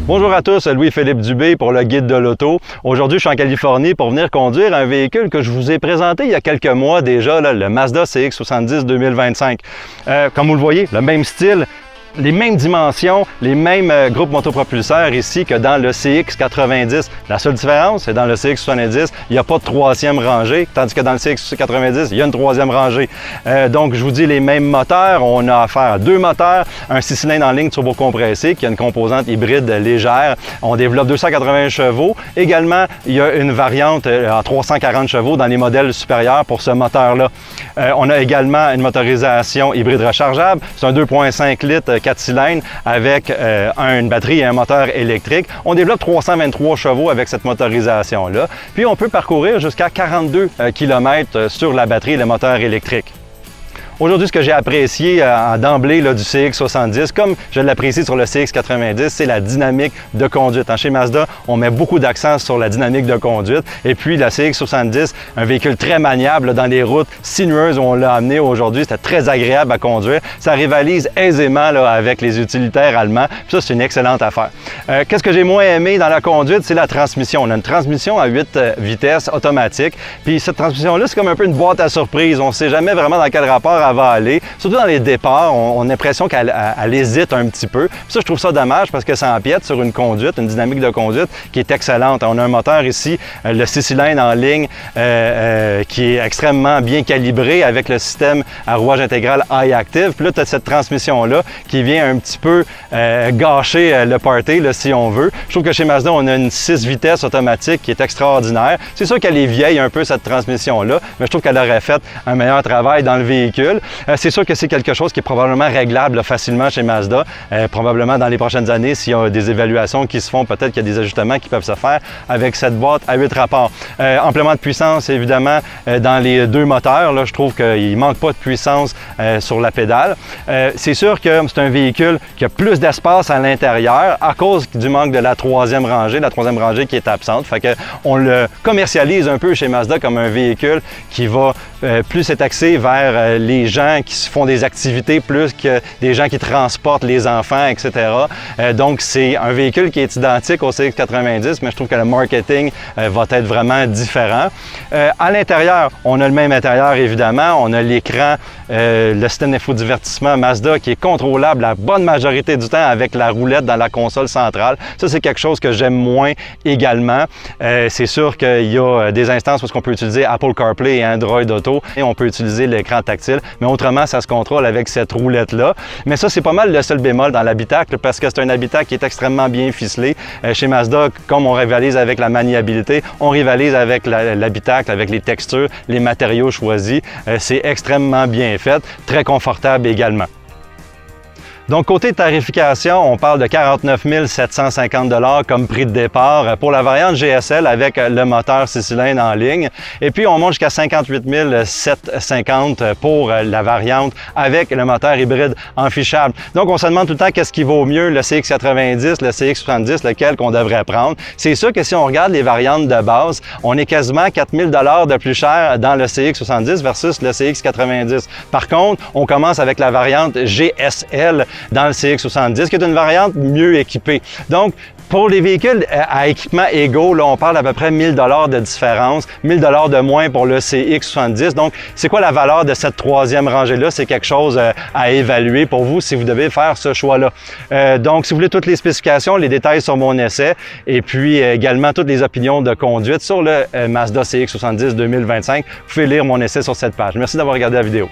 Bonjour à tous, Louis-Philippe Dubé pour le Guide de l'auto. Aujourd'hui, je suis en Californie pour venir conduire un véhicule que je vous ai présenté il y a quelques mois déjà, là, le Mazda CX-70 2025. Comme vous le voyez, le même style, les mêmes dimensions, les mêmes groupes motopropulseurs ici que dans le CX-90. La seule différence, c'est dans le CX-70, il n'y a pas de troisième rangée, tandis que dans le CX-90, il y a une troisième rangée. Donc, je vous dis les mêmes moteurs. On a affaire à deux moteurs, un 6 cylindres en ligne turbocompressé qui a une composante hybride légère. On développe 280 chevaux. Également, il y a une variante à 340 chevaux dans les modèles supérieurs pour ce moteur-là. On a également une motorisation hybride rechargeable. C'est un 2,5 litres 4 cylindres avec une batterie et un moteur électrique. On développe 323 chevaux avec cette motorisation-là. Puis on peut parcourir jusqu'à 42 km sur la batterie et le moteur électrique. Aujourd'hui, ce que j'ai apprécié d'emblée du CX-70, comme je l'apprécie sur le CX-90, c'est la dynamique de conduite. Chez Mazda, on met beaucoup d'accent sur la dynamique de conduite. Et puis, la CX-70, un véhicule très maniable dans les routes sinueuses où on l'a amené aujourd'hui. C'était très agréable à conduire. Ça rivalise aisément avec les utilitaires allemands. Puis ça, c'est une excellente affaire. Qu'est-ce que j'ai moins aimé dans la conduite? C'est la transmission. On a une transmission à 8 vitesses automatique. Puis cette transmission-là, c'est comme un peu une boîte à surprise. On ne sait jamais vraiment dans quel rapport va aller. Surtout dans les départs, on a l'impression qu'elle hésite un petit peu. Puis ça, je trouve ça dommage parce que ça empiète sur une conduite, une dynamique de conduite qui est excellente. On a un moteur ici, le 6 cylindres en ligne, qui est extrêmement bien calibré avec le système à rouage intégral iActive. Puis là, tu as cette transmission-là qui vient un petit peu gâcher le party, là, si on veut. Je trouve que chez Mazda, on a une 6 vitesses automatique qui est extraordinaire. C'est sûr qu'elle est vieille un peu, cette transmission-là, mais je trouve qu'elle aurait fait un meilleur travail dans le véhicule. C'est sûr que c'est quelque chose qui est probablement réglable là, facilement chez Mazda. Probablement dans les prochaines années, s'il y a des évaluations qui se font, peut-être qu'il y a des ajustements qui peuvent se faire avec cette boîte à 8 rapports. Amplement de puissance, évidemment, dans les deux moteurs. Là, je trouve qu'il ne manque pas de puissance sur la pédale. C'est sûr que c'est un véhicule qui a plus d'espace à l'intérieur à cause du manque de la troisième rangée qui est absente. Fait que on le commercialise un peu chez Mazda comme un véhicule qui va plus être axé vers les gens qui font des activités plus que des gens qui transportent les enfants, etc. Donc, c'est un véhicule qui est identique au CX-90, mais je trouve que le marketing va être vraiment différent. À l'intérieur, on a le même intérieur, évidemment. On a l'écran, le système d'infodivertissement Mazda qui est contrôlable la bonne majorité du temps avec la roulette dans la console centrale. Ça, c'est quelque chose que j'aime moins également. C'est sûr qu'il y a des instances où on peut utiliser Apple CarPlay et Android Auto et on peut utiliser l'écran tactile, mais autrement, ça se contrôle avec cette roulette-là. Mais ça, c'est pas mal le seul bémol dans l'habitacle parce que c'est un habitacle qui est extrêmement bien ficelé. Chez Mazda, comme on rivalise avec la maniabilité, on rivalise avec l'habitacle, avec les textures, les matériaux choisis. C'est extrêmement bien fait, très confortable également. Donc, côté tarification, on parle de 49 750 $ comme prix de départ pour la variante GSL avec le moteur 6 cylindres en ligne. Et puis, on monte jusqu'à 58 750 $ pour la variante avec le moteur hybride enfichable. Donc, on se demande tout le temps qu'est-ce qui vaut mieux, le CX-90, le CX-70, lequel qu'on devrait prendre. C'est sûr que si on regarde les variantes de base, on est quasiment 4 000 $ de plus cher dans le CX-70 versus le CX-90. Par contre, on commence avec la variante GSL dans le CX-70, qui est une variante mieux équipée. Donc, pour les véhicules à équipement égaux, là, on parle à peu près 1 000 $ de différence, 1 000 $ de moins pour le CX-70. Donc, c'est quoi la valeur de cette troisième rangée-là? C'est quelque chose à évaluer pour vous si vous devez faire ce choix-là. Donc, si vous voulez toutes les spécifications, les détails sur mon essai et puis également toutes les opinions de conduite sur le Mazda CX-70 2025, vous pouvez lire mon essai sur cette page. Merci d'avoir regardé la vidéo.